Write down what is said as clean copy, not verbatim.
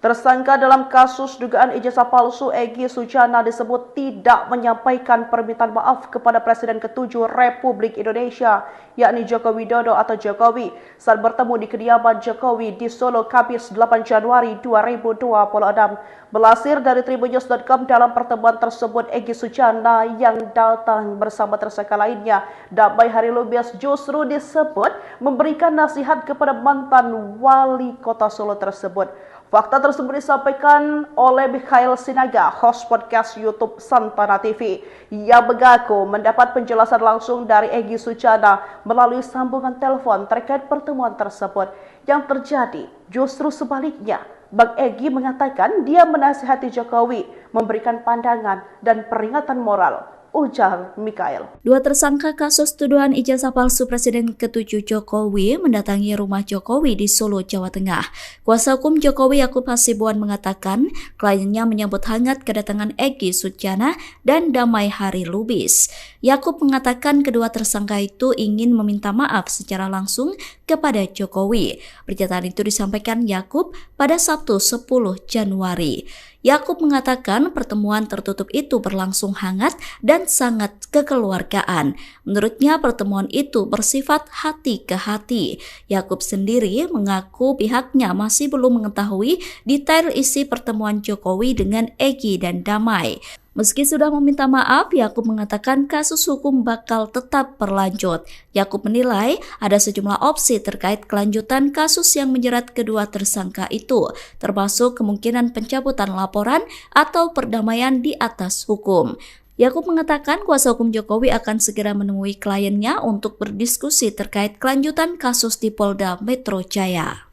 Tersangka dalam kasus dugaan ijazah palsu Egy Sujana disebut tidak menyampaikan permintaan maaf kepada Presiden ke-7 Republik Indonesia, yakni Joko Widodo atau Jokowi, saat bertemu di kediaman Jokowi di Solo Kamis 8 Januari 2026. Melansir dari tribunnews.com, dalam pertemuan tersebut Egy Sujana yang datang bersama tersangka lainnya, Damai Harilubis, justru disebut memberikan nasihat kepada mantan wali kota Solo tersebut. Fakta tersebut disampaikan oleh Mikhail Sinaga, host podcast YouTube Santana TV, yang mengaku mendapat penjelasan langsung dari Egy Sujana melalui sambungan telepon terkait pertemuan tersebut. Yang terjadi justru sebaliknya. Bang Egy mengatakan dia menasihati Jokowi, memberikan pandangan dan peringatan moral, ujar Mikhail. Dua tersangka kasus tuduhan ijazah palsu Presiden ke-7 Jokowi mendatangi rumah Jokowi di Solo, Jawa Tengah. Kuasa hukum Jokowi Yakub Hasibuan mengatakan kliennya menyambut hangat kedatangan Egy Sujana dan Damai Harilubis. Yakub mengatakan kedua tersangka itu ingin meminta maaf secara langsung kepada Jokowi. Pernyataan itu disampaikan Yakub pada Sabtu 10 Januari. Yakub mengatakan pertemuan tertutup itu berlangsung hangat dan sangat kekeluargaan. Menurutnya pertemuan itu bersifat hati ke hati. Yakub sendiri mengaku pihaknya masih belum mengetahui detail isi pertemuan Jokowi dengan Egy dan Damai. Meski sudah meminta maaf, Yakub mengatakan kasus hukum bakal tetap berlanjut. Yakub menilai ada sejumlah opsi terkait kelanjutan kasus yang menjerat kedua tersangka itu, termasuk kemungkinan pencabutan laporan atau perdamaian di atas hukum. Yakub mengatakan kuasa hukum Jokowi akan segera menemui kliennya untuk berdiskusi terkait kelanjutan kasus di Polda Metro Jaya.